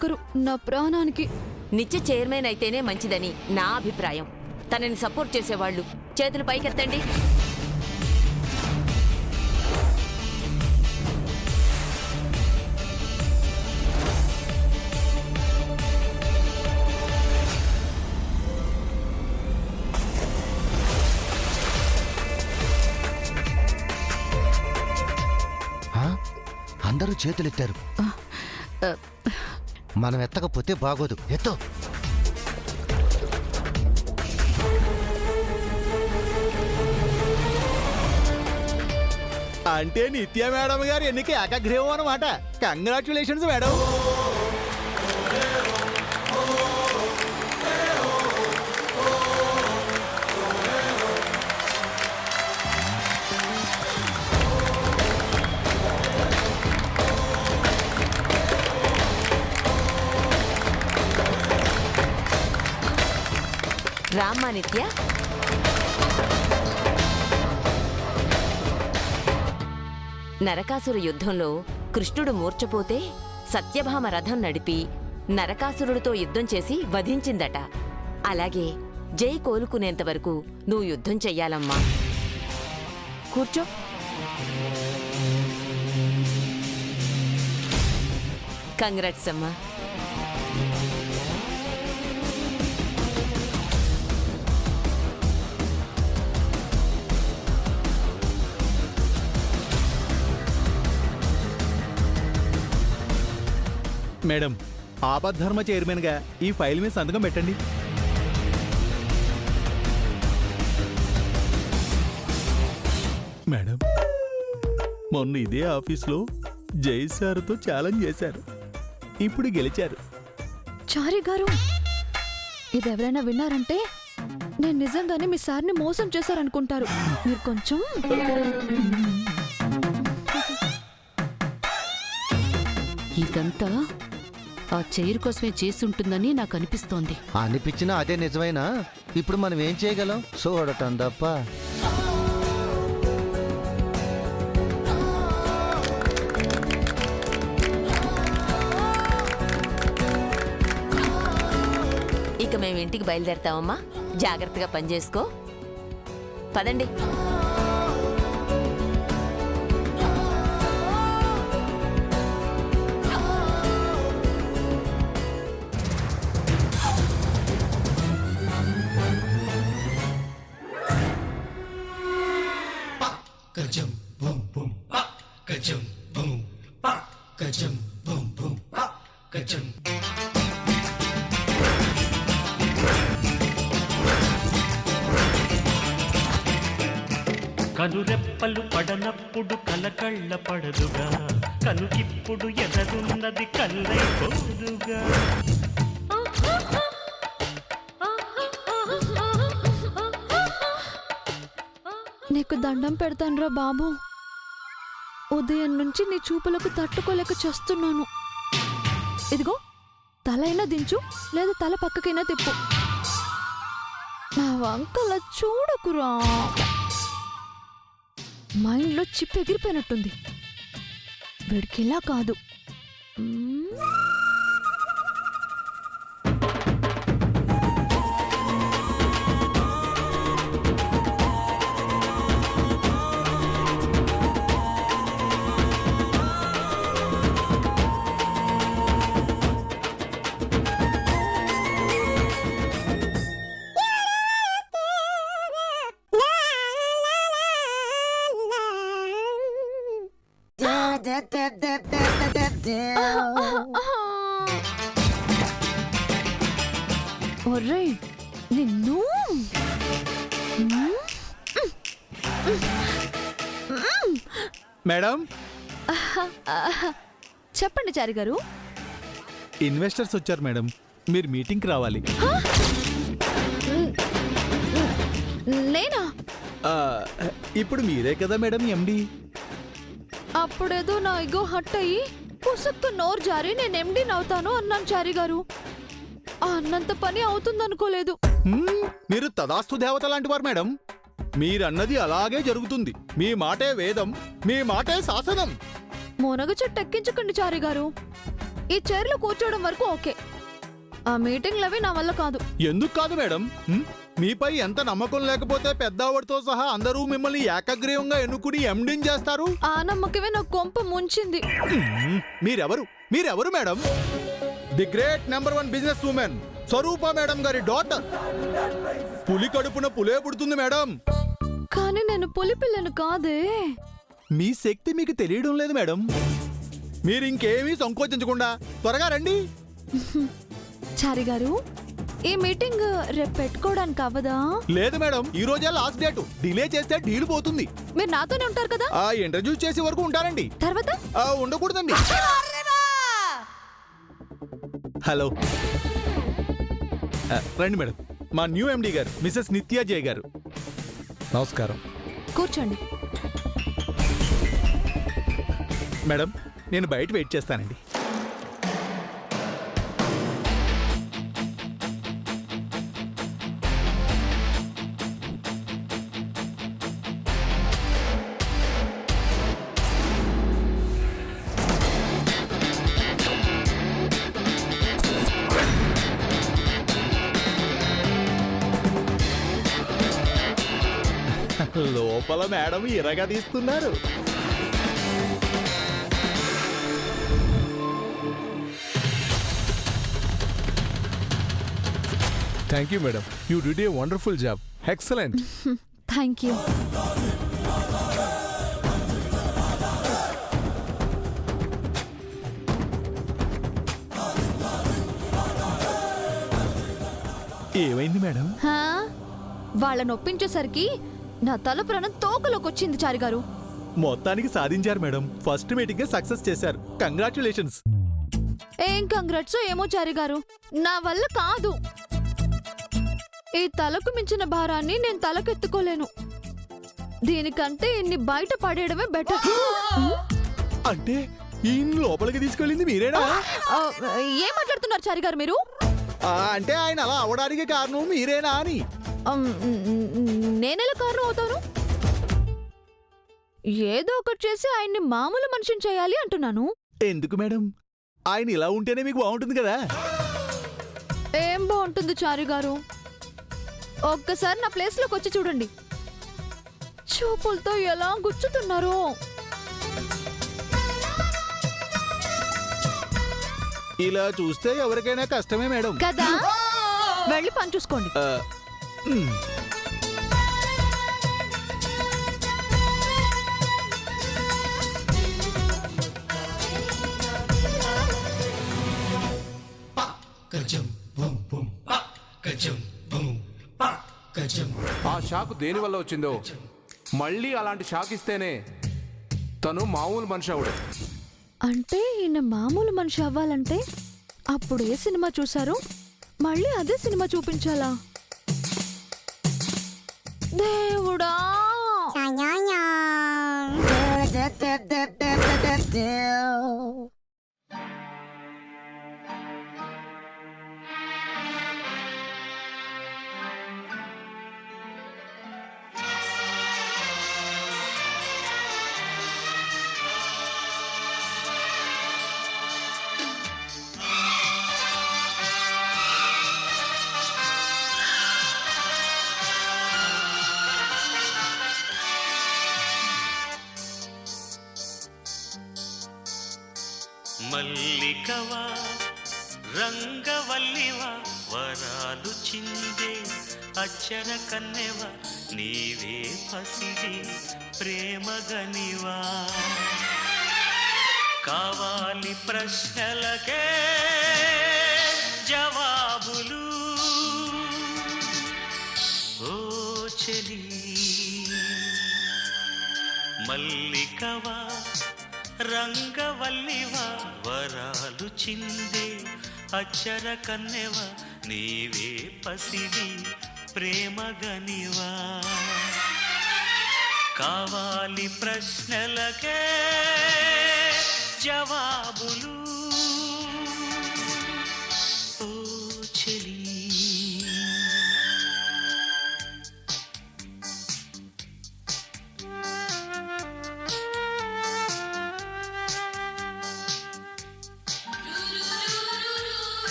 ఒకరు నా ప్రాణానికి. నిత్య చైర్మన్ అయితేనే మంచిదని నా అభిప్రాయం. తనని సపోర్ట్ చేసేవాళ్ళు చేతులు పైకెత్తండి. అందరూ చేతులెత్తారు. మనం ఎత్తకపోతే బాగోదు. ఎత్తో. అంటే నిత్య మేడం గారు ఎన్నిక ఏకగ్రీవం అన్నమాట. Congratulations madam. రామ్మా నిత్య. నరకాసుర యుద్ధంలో కృష్ణుడు మూర్ఛపోతే సత్యభామ రథం నడిపి నరకాసురుడితో యుద్ధం చేసి వధించిందట. అలాగే జై కోలుకునేంతవరకు నువ్వు యుద్ధం చెయ్యాలమ్మా. కూర్చో. కంగ్రాట్స్ అమ్మా. మేడం, ఆపద్ధర్మ చైర్మన్ గా ఈ ఫైల్ మీద సంతకం పెట్టండి. మేడం, మొన్న ఇదే ఆఫీస్లో జై సార్తో ఛాలెంజ్ చేశారు. ఇప్పుడు గెలిచారు. చారి గారు, ఇదెవరైనా విన్నారంటే నేను నిజంగానే మీ సార్ని మోసం చేశారనుకుంటారు. మీరు కొంచెం ఇదంతా ఆ చైర్ కోసమే చేసుంటుందని నాకు అనిపిస్తోంది. అనిపించినా అదే నిజమైనా ఇప్పుడు మనం ఏం చేయగలం? చూడటం తప్ప. ఇక మేము ఇంటికి బయలుదేరతామమ్మా. జాగ్రత్తగా పనిచేసుకో. పదండి. Ka-jum boom boom pa, ka-jum boom pa, ka-jum boom boom pa, ka-jum. కనురెప్పలు పడనప్పుడు కలకళ్ళ పడదుగా, కనుకిప్పుడు ఎదరున్నది కల్లైపోదుగా. నీకు దండం పెడతానురా బాబు. ఉదయం నుంచి నీ చూపులకు తట్టుకోలేక చేస్తున్నాను. ఇదిగో, తల అయినా దించు, లేదా తల పక్కకైనా తిప్పు. నా వంకల చూడకురా. మైండ్లో చిప్ ఎగిరిపోయినట్టుంది. వీడికిలా కాదు. ఒర్రే నిన్ను. మేడం, చెప్పండి చారి గారు. ఇన్వెస్టర్స్ వచ్చారు మేడం. మీరు మీటింగ్కి రావాలి. నేనా? ఇప్పుడు మీరే కదా మేడం ఎండి. అప్పుడేదో నా ఇగో హట్ అయ్యి పుసక్కు నోరు జారి నేను ఎండిని అవుతాను అన్నాను చారి గారు. అన్నంత పని అవుతుందనుకోలేదు. మీరు తదాస్తు దేవత లాంటి వారు మేడం. మీరన్నది అలాగే జరుగుతుంది. మీ మాటే వేదం, మీ మాటే శాసనం. మునగ చెట్టు ఎక్కించకండి చారి గారు. ఈ చైర్లో కూర్చోవడం వరకు ఓకే. ఆ మీటింగ్లు అవి నా వల్ల కాదు. ఎందుకు కాదు మేడం? మీపై ఎంత నమ్మకం లేకపోతే పెద్దావిడతో సహా అందరూ మిమ్మల్ని ఏకగ్రీవంగా ఎన్నుకుని ఎండిని చేస్తారు? ఆ నమ్మకమే నా కొంప ముంచింది. మీరెవరు madam? The great #1 business woman Swaroopa madam గారి డాటర్. పులి కడుపున పులే పుడుతుంది మేడం. కానీ నేను పులి పిల్లను కాదే. మీ శక్తి మీకు తెలియడం లేదు మేడం. మీరు ఇంకేమీ సంకోచించకుండా త్వరగా రండి. చారి గారు, ఈ మీటింగ్ రేపు పెట్టుకోవడానికి అవ్వదా? లేదు మేడం, ఈ రోజే లాస్ట్ డేట్. డిలే చేస్తే డీల్ పోతుంది. మీరు నాతోనే ఉంటారు కదా? ఆ ఇంటర్వ్యూ చేసే వరకు ఉంటారండి. తర్వాత ఉండకూడదండి. హలో, రండి మేడం. మా న్యూ ఎండి గారు మిసెస్ నిత్యా జయ్ గారు. నమస్కారం. కూర్చోండి. మేడం, నేను బయట వెయిట్ చేస్తానండి. లోపల మేడం ఇరగా తీస్తున్నారు. Thank you, madam. You did a wonderful job. Excellent. Thank you. ఏమైంది మేడం? వాళ్ళని ఒప్పించేసరికి నా తల ప్రాణం తోకలోకి వచ్చింది చారి గారు. మొత్తానికి సాధించారు మేడం. ఫస్ట్ మీటింగ్ సక్సెస్ చేశారు. కంగ్రాచులేషన్స్. ఏం కంగ్రాట్స్ ఏమో చారి గారు, నా వల్ల కాదు. ఈ తలకు మించిన భారాన్ని నేను తలకెత్తుకోలేను. దీనికంటే ఇన్ని బయట పడేయడమే బెటర్. అంటే ఈ లోపలికి తీసుకెళ్ళింది మీరేనా? ఏం మాట్లాడుతున్నారు చారి గారు మీరు? అంటే ఆయన అలా అవడానికి కారణం మీరేనా అని. నేనెలా కారణం అవుతాను? ఏదో ఒకటి చేసి ఆయన్ని మామూలు మనిషిని చేయాలి అంటున్నాను. ఎందుకు మేడం? ఆయన ఇలా ఉంటేనే మీకు బాగుంటుంది కదా. ఏం బాగుంటుంది చారి గారు? ఒక్కసారి నా ప్లేస్ లోకి వచ్చి చూడండి. చూపులతో ఎలా గుచ్చుతున్నారు. ఇలా చూస్తే ఎవరికైనా కష్టమే మేడం కదా. వెళ్ళి పని చూసుకోండి. ఆ షాక్ దేని వల్ల వచ్చిందో మళ్ళీ అలాంటి షాక్ ఇస్తేనే తను మామూలు మనిషి అవడు. అంటే ఈయన మామూలు మనిషి అవ్వాలంటే అప్పుడు ఏ సినిమా చూసారు మళ్ళీ అదే సినిమా చూపించాలా? దేవుడా! మల్లికవా రంగవల్లివా వరాలు చిందే అచ్చర కన్నెవా నీవే పసిడి ప్రేమగనివా కావాలి ప్రశ్నలకే జవాబులు ఓ చెలి మల్లికవా రంగవల్లివా వరాలు చిందే అచ్చర కన్నెవా నీవే పసిడి ప్రేమగనివా కావాలి ప్రశ్నలకే జవాబులు ఓ చెలి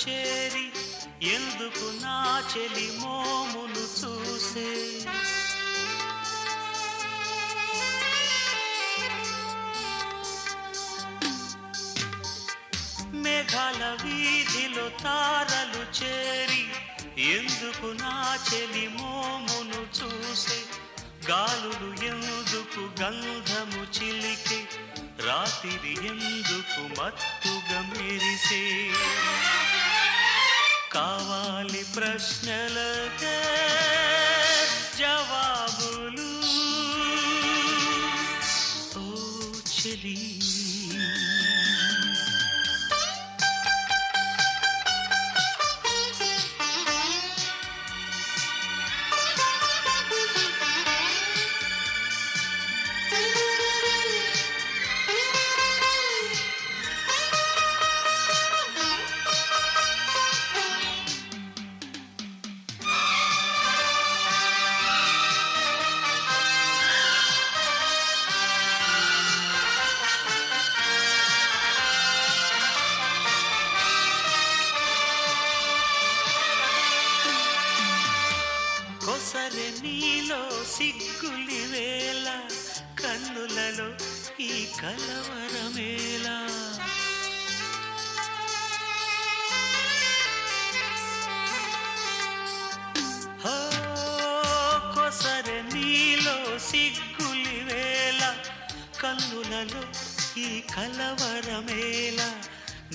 చేరి ఎందుకు నా చెలి మోమును చూసే మేఘాల వీధిలో తారలు చేరి ఎందుకు నా చెలి మోమును చూసే గాలులు ఎందుకు గంధము చిలికే రాత్రి ఎందుకు మత్తుగా మెరిసే కావాలి ప్రశ్నలకే జవాబులు ఓ చెలి కొసరె నీలో సిగ్గులి వేళ కన్నులలో ఈ కలవరమేలా హో కొసరె నీలో సిగ్గులి వేళ కన్నులలో ఈ కలవరమేలా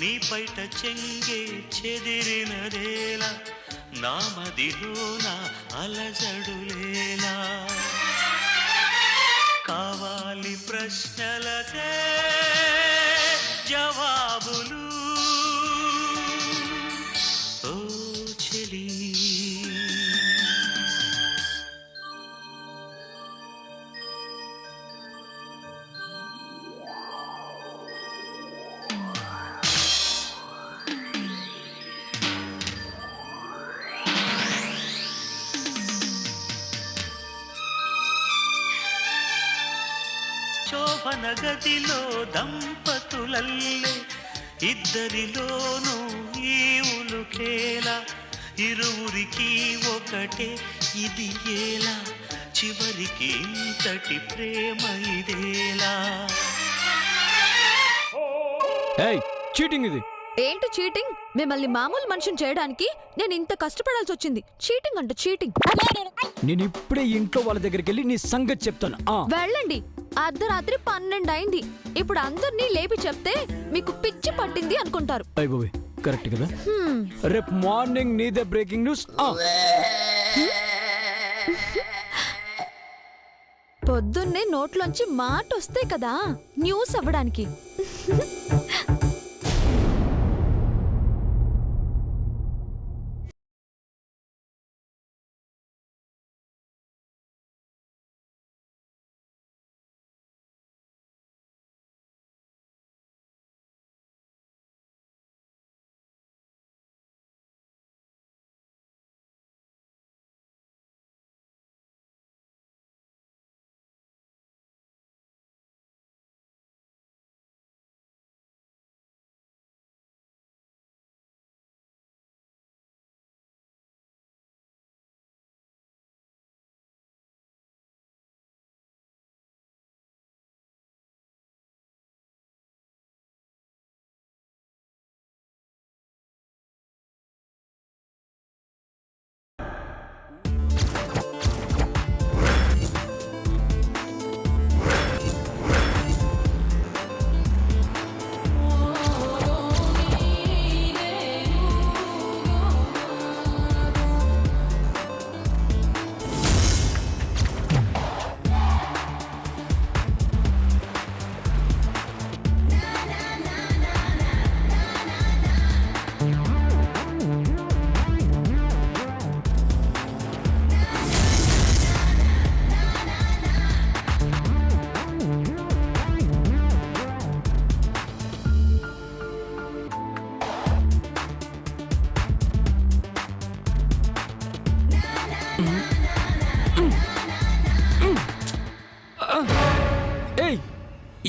నీ పైట చెంగే చెదిరినదేలా నా మదిలోన అలజడులేలా కావాలి ప్రశ్నలకే జవాబులు ఓ చెలి శోభన గదిలో దంపతులల్లే ఇద్దరిలోనూ ఈ ఉలుకేలా ఇరువురికి ఒకటే ఇది ఏలా చివరికి ఇంతటి ప్రేమ ఇదేలా చీటింగ్ ఇది. ఏంటి చీటింగ్? మిమ్మల్ని మామూలు మనిషిని చేయడానికి నేను ఇంత కష్టపడాల్సి వచ్చింది. చీటింగ్ అంటే చీటింగ్. నేను ఇప్పుడే ఇంట్లో వాళ్ళ దగ్గరికి వెళ్ళి నీ సంగతి చెప్తాను. వెళ్ళండి. అర్ధరాత్రి 12 అయింది. ఇప్పుడు అందరినీ లేపి చెప్తే మీకు పిచ్చి పట్టింది అనుకుంటారు. అయిపోయి కరెక్ట్ కదా. రేపు మార్నింగ్ నీదే బ్రేకింగ్ న్యూస్. పొద్దున్నే నోట్లోంచి మాట వస్తే కదా న్యూస్ అవ్వడానికి.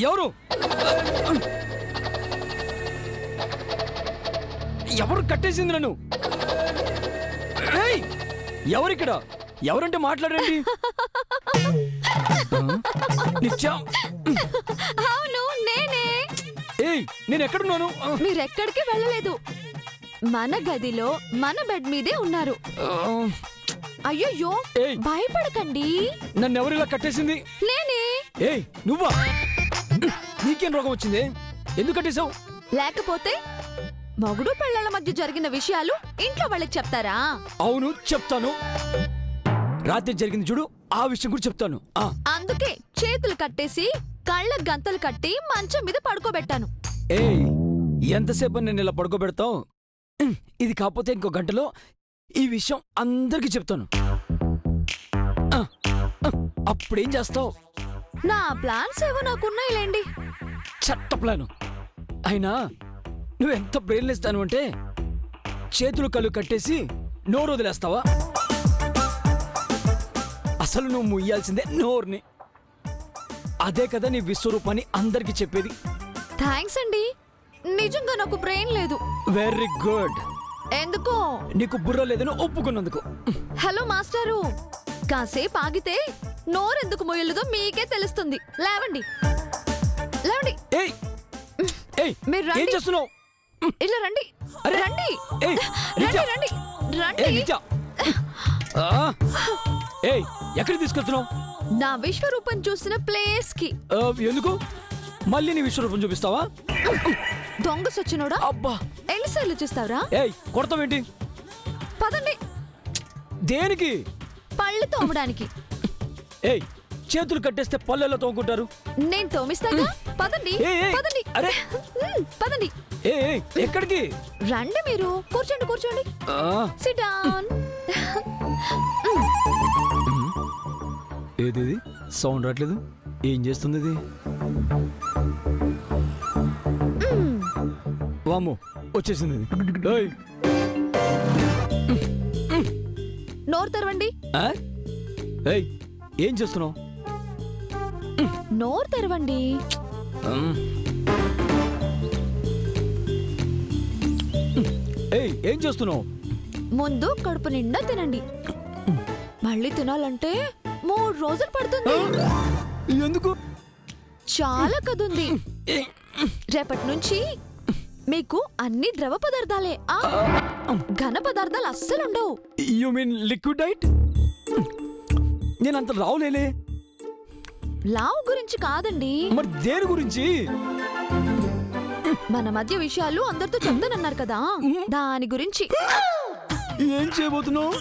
ఎవరు ఎవరు కట్టేసింది నన్ను? ఏయ్! ఎవరిక్కడ? ఎవరంటే మాట్లాడండి. నిత్యం. అవును నేనే. ఏయ్, నేను ఎక్కడున్నాను? మీరెక్కడికి వెళ్ళలేదు. మన గదిలో మన బెడ్ మీదే ఉన్నారు. అయ్యయ్యో, ఏయ్. భయపడకండి, నన్ను ఎవరు ఇలా కట్టేసింది? నేనే. ఏయ్, నువ్వా? నీకేం రోగం వచ్చింది? ఎందుకు కట్టేశావు? లేకపోతే మొగుడు పెళ్ళాల మధ్య జరిగిన విషయాలు ఇంట్లో వాళ్ళకి చెప్తారా? అవును, చెప్తాను. రాత్రి జరిగింది చూడు, ఆ విషయం కూడా చెప్తాను. అందుకే చేతులు కట్టేసి కళ్ళ గంతలు కట్టి మంచం మీద పడుకోబెట్టాను. ఏయ్, ఎంతసేపు నేను ఇలా పడుకోబెడతావు? ఇది కాకపోతే ఇంకో గంటలో ఈ విషయం అందరికీ చెప్తాను. అప్పుడేం చేస్తావు? నా ప్లాన్స్ ఏవో నాకున్నాయిలేండి. చెత్త ప్లాను. అయినా నువ్వెంత బ్రెయిన్లెస్ దాను అంటే చేతులు కళ్ళు కట్టేసి నోరు వదిలేస్తావా? అసలు నువ్వు ముయ్యాల్సిందే నోరుని. అదే కదా నీ విశ్వరూపాన్ని అందరికీ చెప్పేది. థ్యాంక్స్ అండి, నిజంగా నాకు బ్రెయిన్ లేదు. Very good. ఎందుకో నీకు బుర్ర లేదని ఒప్పుకున్నందుకు. హలో మాస్టారు, కాసేపు ఆగితే నోరెందుకు మొయ్యలేదో మీకే తెలుస్తుంది. లేవండి లేవండి. ఏయ్ ఏయ్, మీరు ఏం రండి. చేస్తున్నావు? ఇలా రండి. అరే, రండి ఏయ్, రండి నిత్య. రండి ఏయ్, రండి. నిత్య. ఏయ్, ఎక్కడికి తీసుకెళ్తున్నావు? నా విశ్వరూపం చూసిన ప్లేస్ కి. ఎందుకు? మళ్ళీ నీ విశ్వరూపం చూపిస్తావా? దొంగ సచ్చినోడా, అబ్బా. ఎన్నిసార్లు చూస్తావురా? ఏయ్, కొడతావేంటి? పదండి, దేనికి? పళ్ళు తోమడానికి. ఏయ్, చేతులు కట్టేస్తే పల్లెల్లో తోముకుంటారు. నేను తోమిస్తాగా. పదండి ఏయ్, ఏయ్, పదండి. అరే. పదండి. ఏయ్, ఎక్కడికి? రండి, మీరు కూర్చోండి కూర్చోండి. ఆ, సిట్ డౌన్. ఏది సౌండ్ రావట్లేదు? ఏం చేస్తుంది ఇది? వామ్మో, వచ్చేసింది ఇది. ఏయ్. నోరు తెరవండి. ఆ? ఏయ్, ఏం చేస్తున్నావు? నోరు తెరవండి. ఏయ్, ఏం చేస్తున్నావు? ముందు కడుపు నిండా తినండి. మళ్ళీ తినాలంటే 3 రోజులు పడుతుంది. ఎందుకు? చాలా కదుంది. ఏయ్, రేపటి నుంచి మీకు అన్ని ద్రవ పదార్థాలే. ఘన పదార్థాలు అస్సలుండవు. You mean liquid diet? నేనంత రావులేలే. లావు గురించి కాదండి, మరి దేని గురించి? మన మధ్య విషయాలు అందరితో చెప్తానన్నారు కదా, దాని గురించి. ఏం చేయబోతున్నావు?